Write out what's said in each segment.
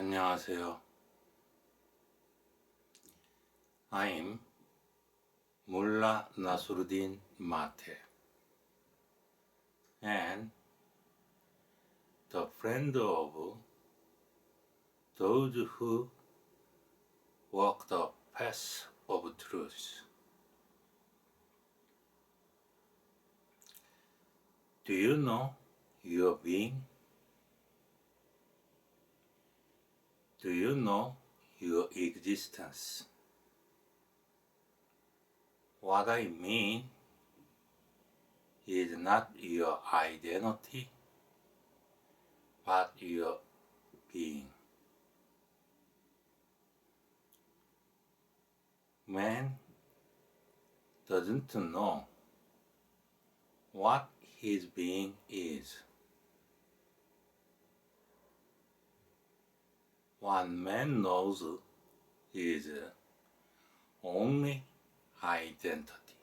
안녕하세요. I'm Mullah Nasruddin Mate and the friend of those who walk the path of truth. Do you know your being? Do you know your existence? What I mean is not your identity, but your being. Man doesn't know what his being is. What man knows is only identity.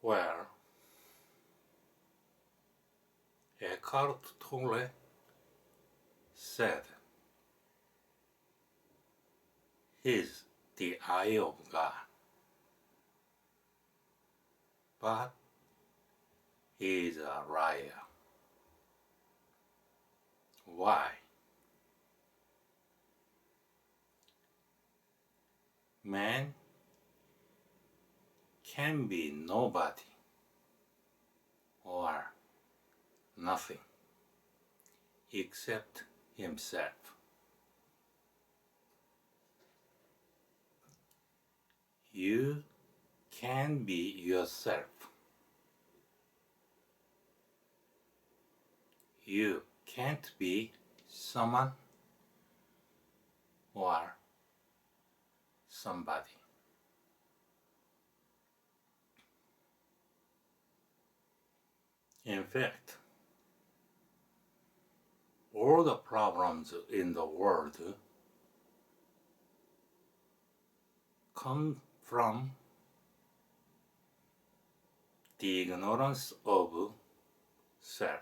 Well, Eckhart Tolle said, "He's the eye of God, but he is a liar." Why? Man can be nobody or nothing except himself. You can be yourself. You can't be someone or somebody. In fact, all the problems in the world come from the ignorance of self.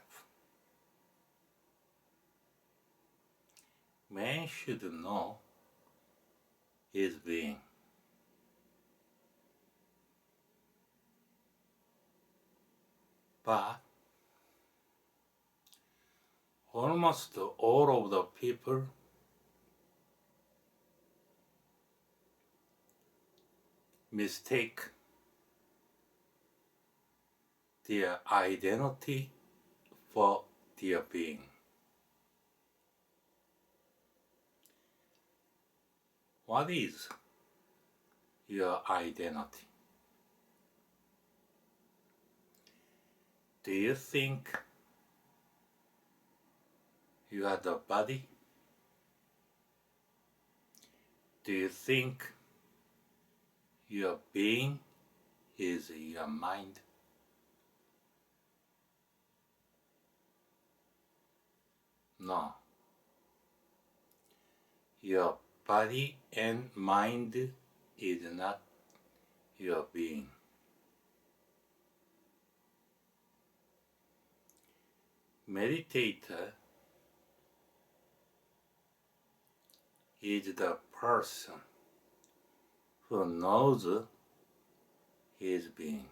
Man should know his being. But almost all of the people mistake their identity for their being. What is your identity? Do you think you are the body? Do you think your being is your mind? No. Your body and mind is not your being. Meditator is the person who knows his being.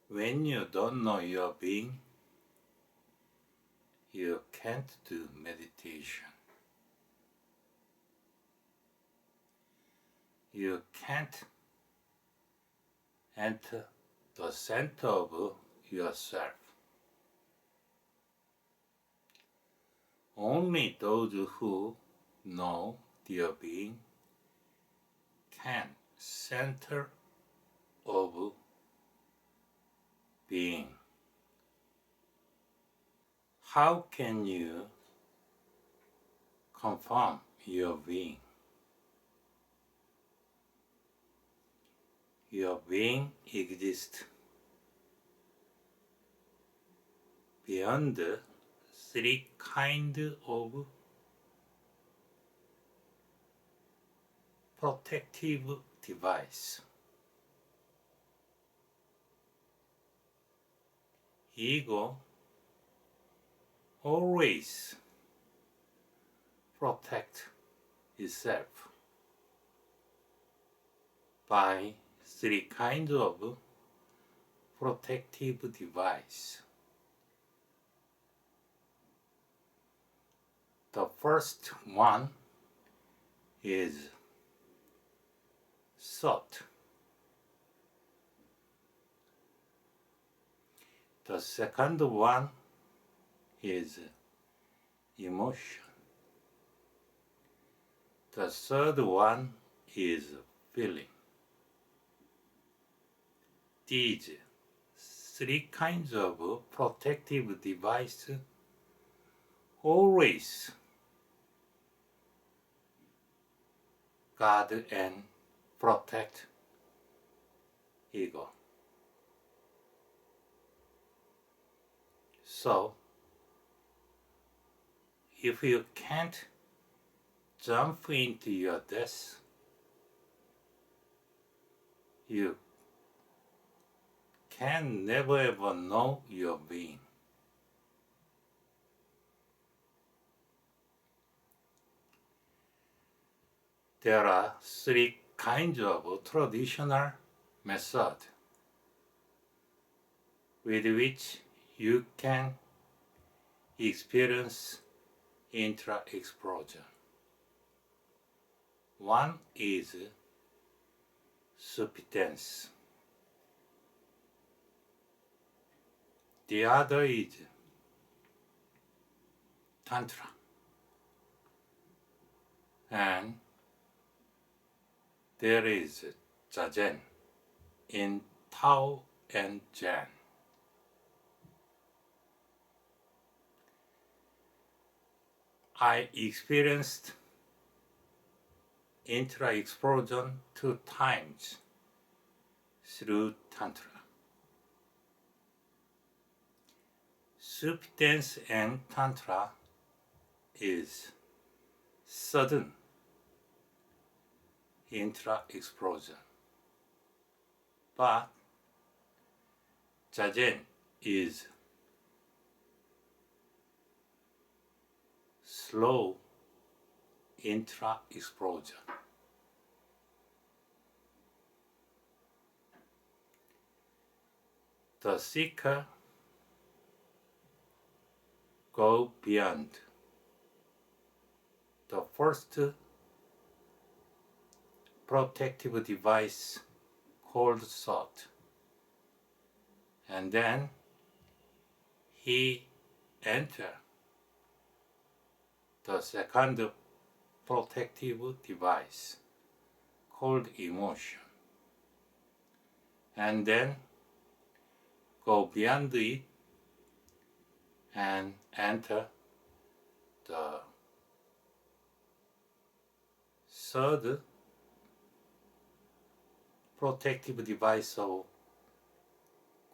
When you don't know your being, you can't do meditation. You can't enter the center of yourself. Only those who know their being can center of being. How can you confirm your being? Your being exists beyond three kinds of protective device. Ego always protect itself by three kinds of protective device. The first one is thought. The second one is emotion. The third one is feeling. These three kinds of protective device always guard and protect ego. So, if you can't jump into your death, you can never ever know your being. There are three kinds of traditional methods with which you can experience intra-explosion. One is substance. The other is tantra. And there is zazen in Tao and Zen. I experienced intra-explosion 2 times through tantra. Substance and tantra is sudden intra-explosion, but zazen is slow intra-explosion. The seeker go beyond the first protective device called thought, and then he enter the second protective device called emotion, and then go beyond it and enter the third protective device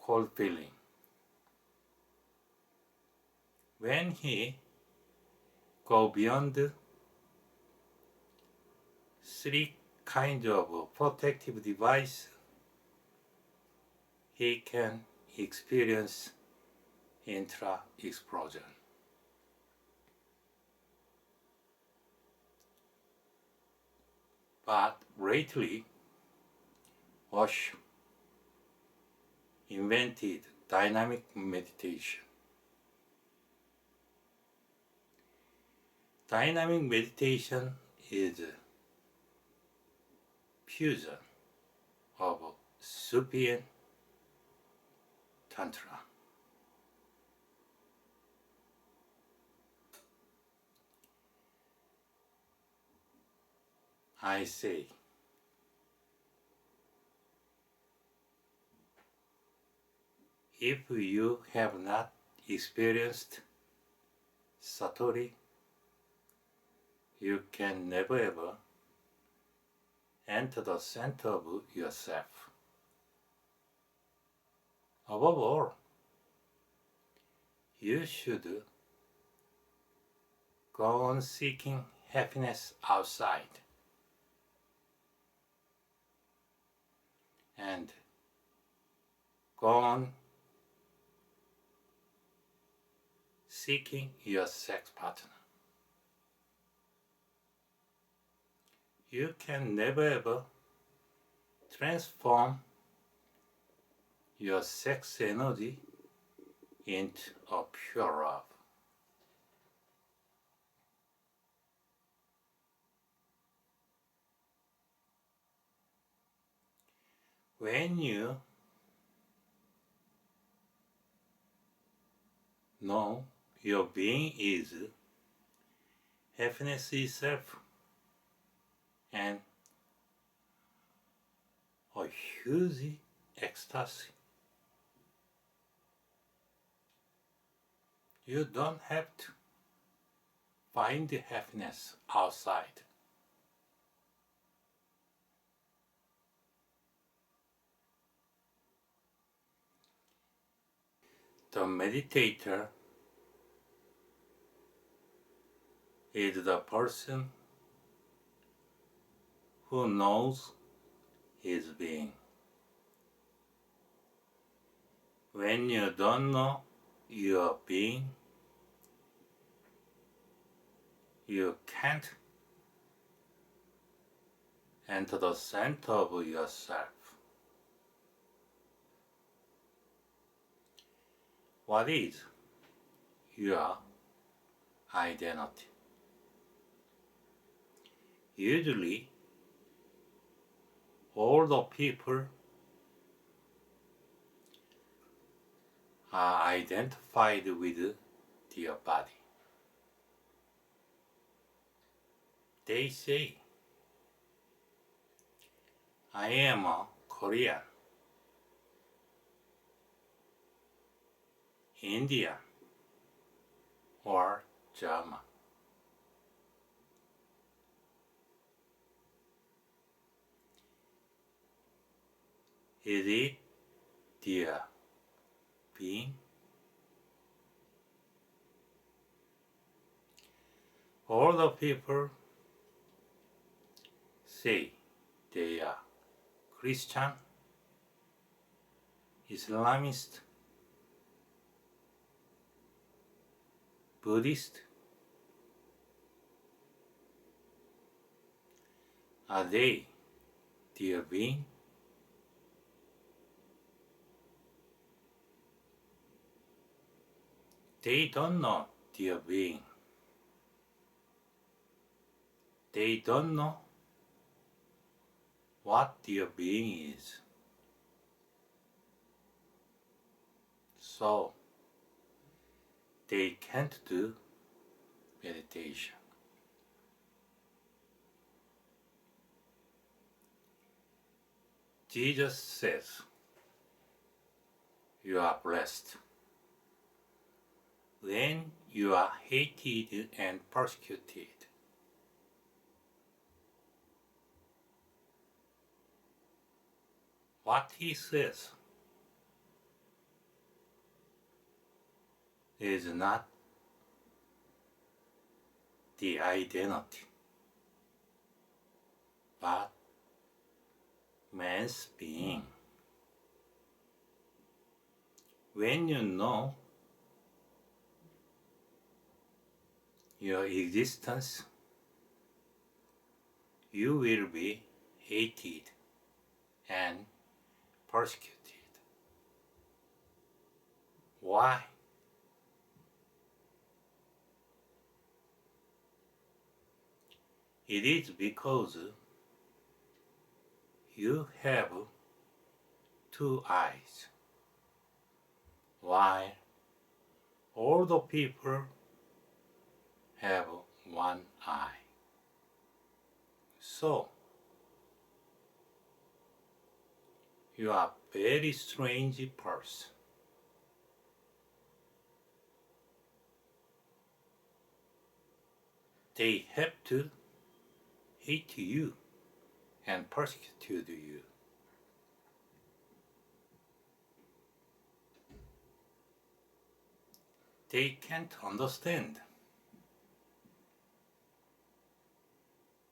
called feeling. When he go beyond 3 kinds of protective device, he can experience intra-explosion. But lately, Osho invented dynamic meditation. Dynamic meditation is a fusion of Sufi and Tantra. I say, if you have not experienced Satori, you can never ever enter the center of yourself. Above all, you should go on seeking happiness outside and go on seeking your sex partner. You can never ever transform your sex energy into a pure love. When you know your being is happiness itself and a huge ecstasy, you don't have to find the happiness outside. The meditator is the person who knows his being. When you don't know your being, you can't enter the center of yourself. What is your identity? Usually, all the people are identified with their body. They say, I am a Korean, Indian, or German. Is it their being? All the people say they are Christian, Islamist, Buddhist. Are they their being? They don't know their being. They don't know what their being is. So, they can't do meditation. Jesus says, you are blessed when you are hated and persecuted. What he says is not the identity, but man's being. When you know your existence, you will be hated and persecuted. Why? It is because you have two eyes, while all the people have one eye. So, you are a very strange person. They have to hate you and persecute you. They can't understand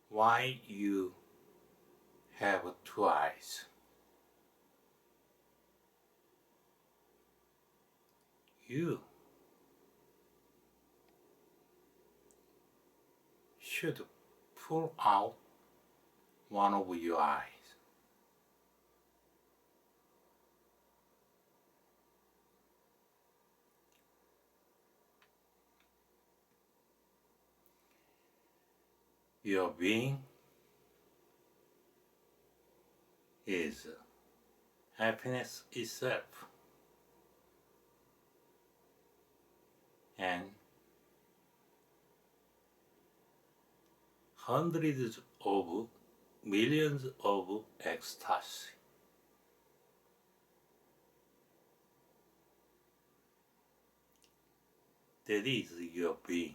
why you have two eyes. You should pull out one of your eyes. Your being is happiness itself, and hundreds of millions of ecstasy. That is your being.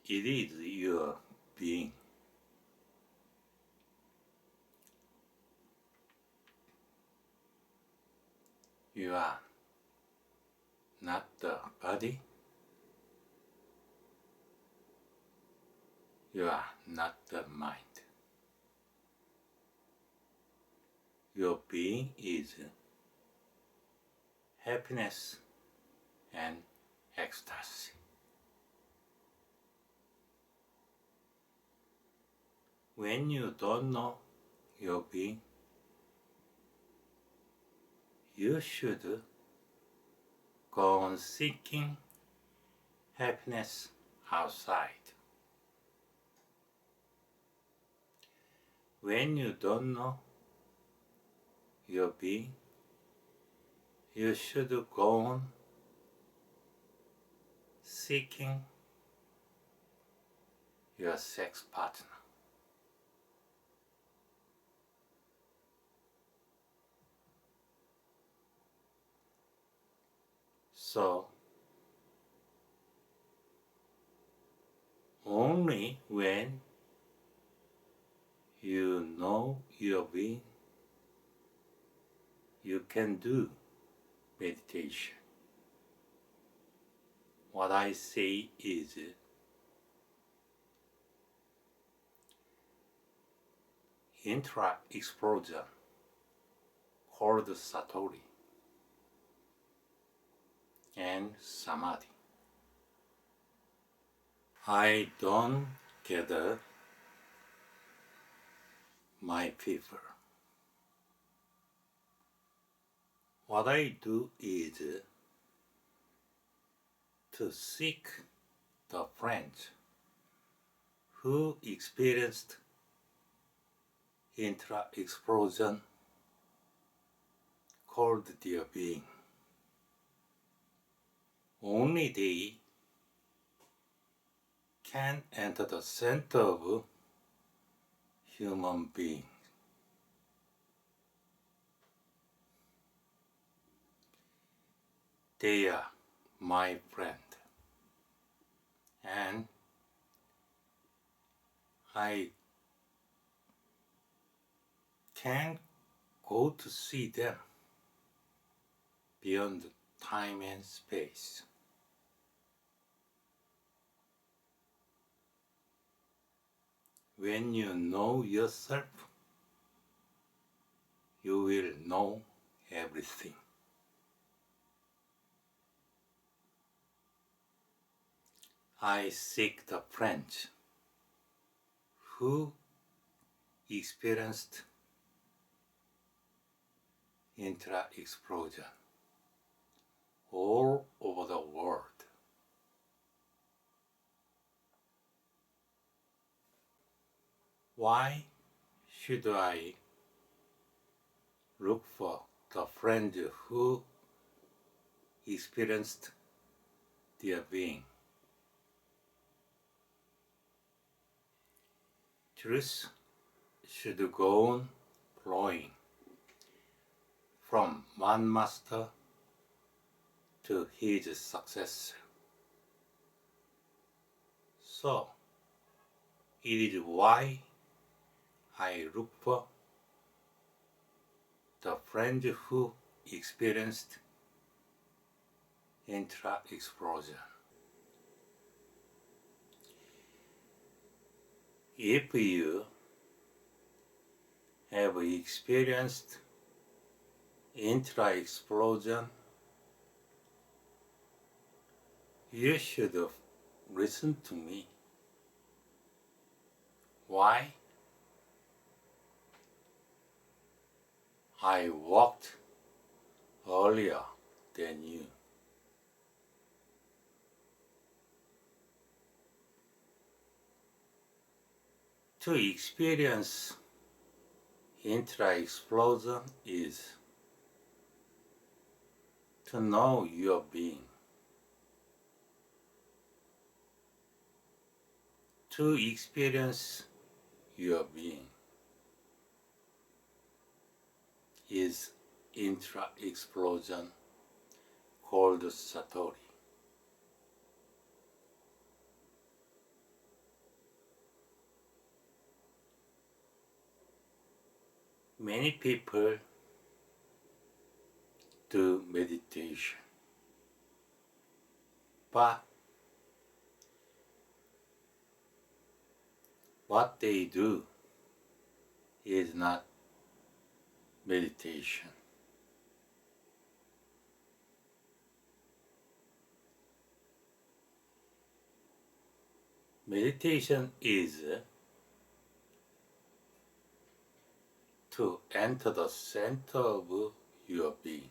It is your being. You are not the body. You are not the mind. Your being is happiness and ecstasy. When you don't know your being, you should go on seeking happiness outside. When you don't know your being, you should go on seeking your sex partner. So, only when you know your being, you can do meditation. What I say is intra-explosion called Satori and Samadhi. I don't gather my people. What I do is to seek the friends who experienced intra-explosion called their being. Only they can enter the center of human being. They are my friend, and I can go to see them beyond time and space. When you know yourself, you will know everything. I seek the friends who experienced intra-explosion all over the world. Why should I look for the friend who experienced their being? Truth should go on flowing from one master to his successor. So, it is why I look for the friend who experienced intra-explosion. If you have experienced intra-explosion, you should listen to me. Why? I walked earlier than you. To experience intra-explosion is to know your being. To experience your being is intra-explosion called Satori. Many people do meditation, but what they do is not meditation. Meditation is to enter the center of your being.